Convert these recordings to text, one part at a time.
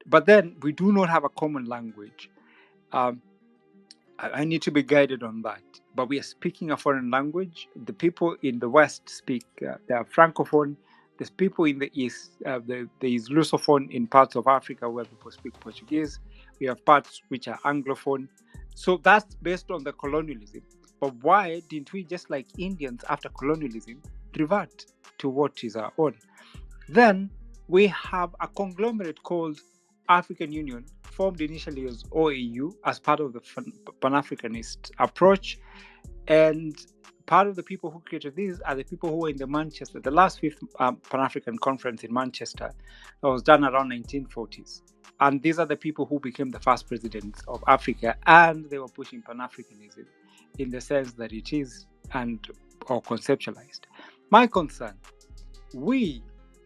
But then we do not have a common language. Um, I need to be guided on that. But we are speaking a foreign language. The people in the West speak, they are Francophone. There's people in the East, there is Lusophone in parts of Africa where people speak Portuguese. We have parts which are Anglophone. So that's based on the colonialism. But why didn't we, just like Indians after colonialism, revert to what is our own? Then we have a conglomerate called African Union, formed initially as OAU as part of the Pan-Africanist approach. And part of the people who created these are the people who were in the last fifth Pan-African conference in Manchester that was done around 1940s. And these are the people who became the first presidents of Africa, and they were pushing Pan-Africanism in the sense that it is or conceptualized. My concern,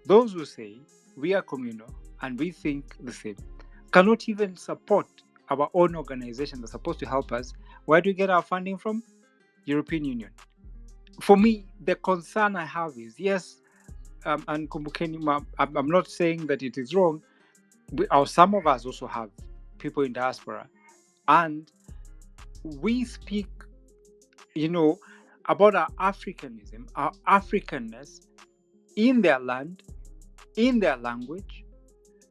those who say we are communal and we think the same, cannot even support our own organization that's supposed to help us. Where do we get our funding from? European Union. For me, the concern I have is, yes, and Kumbukeni, I'm not saying that it is wrong. Some of us also have people in diaspora, and we speak, about our Africanism, our Africanness in their land, in their language,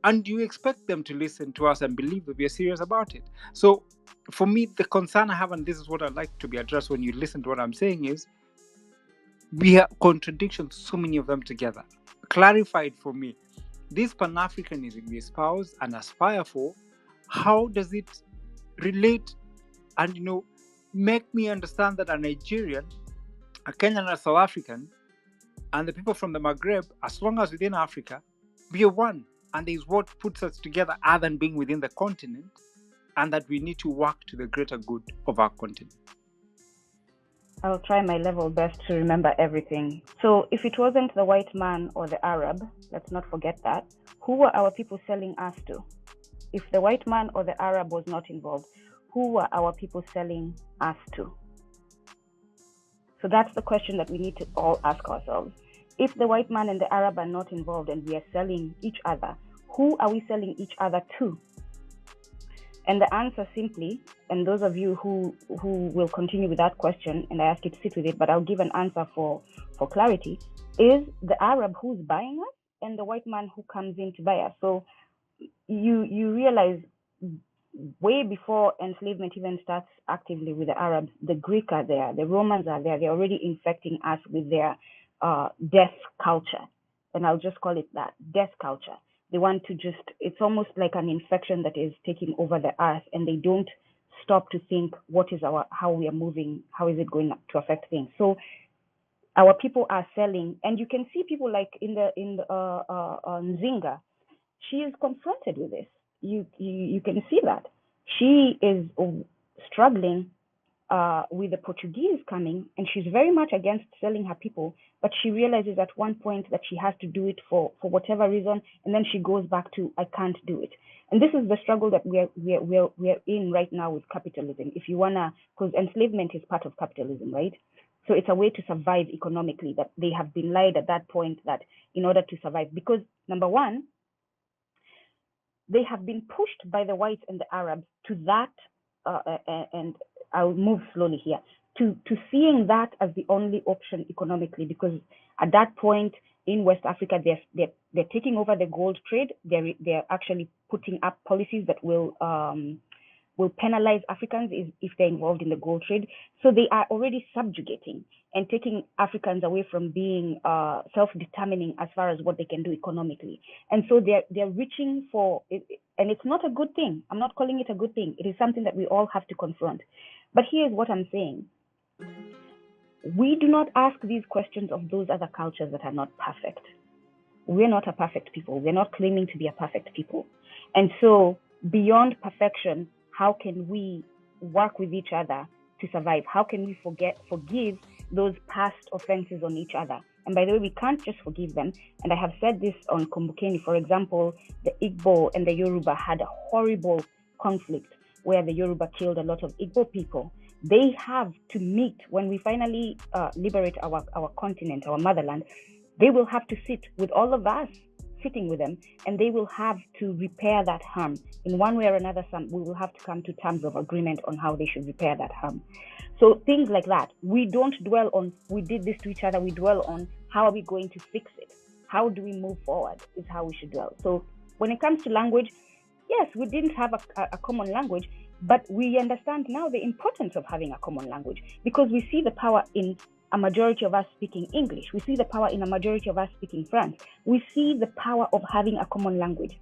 and you expect them to listen to us and believe that we are serious about it. So for me, the concern I have, and this is what I'd like to be addressed when you listen to what I'm saying, is we have contradictions, so many of them together. Clarified for me, this Pan-Africanism we espouse and aspire for, how does it relate and, make me understand that a Nigerian, a Kenyan, and a South African, and the people from the Maghreb, as long as within Africa, we are one. And is what puts us together other than being within the continent, and that we need to work to the greater good of our continent. I'll try my level best to remember everything. So if it wasn't the white man or the Arab, let's not forget that, who were our people selling us to? If the white man or the Arab was not involved, who were our people selling us to? So that's the question that we need to all ask ourselves. If the white man and the Arab are not involved and we are selling each other, who are we selling each other to? And the answer simply, and those of you who will continue with that question, and I ask you to sit with it, but I'll give an answer for clarity, is the Arab who's buying us and the white man who comes in to buy us. So you realize way before enslavement even starts actively with the Arabs, the Greek are there, the Romans are there, they're already infecting us with their death culture. And I'll just call it that, death culture. They want to it's almost like an infection that is taking over the earth, and they don't stop to think how we are moving, how is it going to affect things. So our people are selling, and you can see people like in Nzinga, she is confronted with this. You can see that she is struggling with the Portuguese coming, and she's very much against selling her people, but she realizes at one point that she has to do it for whatever reason, and then she goes back to, I can't do it. And this is the struggle that we're in right now with capitalism. If you wanna, because enslavement is part of capitalism, right? So it's a way to survive economically, that they have been lied at that point that in order to survive, because number one, they have been pushed by the whites and the Arabs to that, and I'll move slowly here, to seeing that as the only option economically, because at that point in West Africa, they're taking over the gold trade. They're actually putting up policies that will penalize Africans if they're involved in the gold trade. So they are already subjugating and taking Africans away from being self-determining as far as what they can do economically. And so they're reaching for it, and it's not a good thing. I'm not calling it a good thing. It is something that we all have to confront. But here's what I'm saying. We do not ask these questions of those other cultures that are not perfect. We're not a perfect people. We're not claiming to be a perfect people. And so beyond perfection, how can we work with each other to survive? How can we forgive those past offenses on each other? And by the way, we can't just forgive them. And I have said this on Kumbukeni. For example, the Igbo and the Yoruba had a horrible conflict where the Yoruba killed a lot of Igbo people. They have to meet when we finally liberate our continent, our motherland. They will have to sit with all of us sitting with them, and they will have to repair that harm. In one way or another, we will have to come to terms of agreement on how they should repair that harm. So things like that, we don't dwell on, we did this to each other, we dwell on how are we going to fix it? How do we move forward is how we should dwell. So when it comes to language, yes, we didn't have a common language, but we understand now the importance of having a common language, because we see the power in a majority of us speaking English. We see the power in a majority of us speaking French. We see the power of having a common language.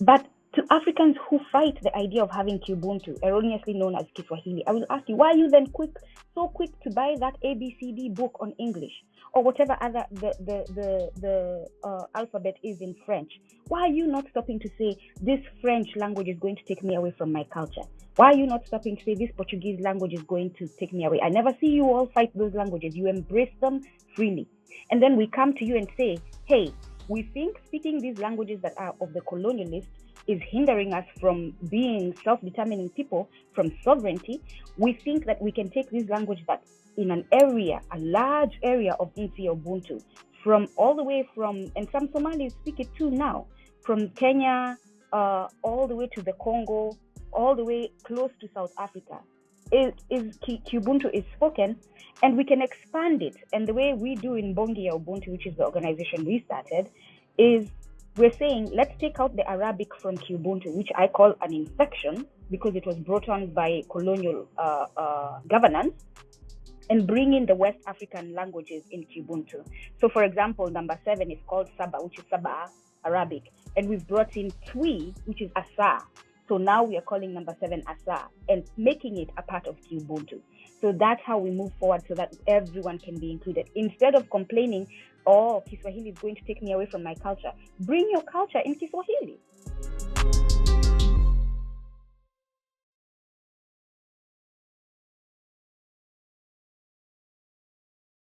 But to Africans who fight the idea of having Kubuntu, erroneously known as Kiswahili, I will ask you, why are you then so quick to buy that ABCD book on English, or whatever other the alphabet is in French? Why are you not stopping to say, this French language is going to take me away from my culture? Why are you not stopping to say, this Portuguese language is going to take me away? I never see you all fight those languages. You embrace them freely. And then we come to you and say, hey, we think speaking these languages that are of the colonialists is hindering us from being self-determining people, from sovereignty. We think that we can take this language that in an area, a large area of Nsi Ubuntu, from all the way from, and some Somalis speak it too now, from Kenya, all the way to the Congo, all the way close to South Africa. Kubuntu is spoken, and we can expand it. And the way we do in Bongi ya Ubuntu, which is the organization we started, is we're saying, let's take out the Arabic from Kubuntu, which I call an infection because it was brought on by colonial governance, and bring in the West African languages in Kubuntu. So for example, number 7 is called Saba, which is Saba Arabic. And we've brought in Twi, which is Asa. So now we are calling number 7 Asa and making it a part of Kubuntu. So that's how we move forward, so that everyone can be included. Instead of complaining, oh, Kiswahili is going to take me away from my culture, bring your culture in Kiswahili.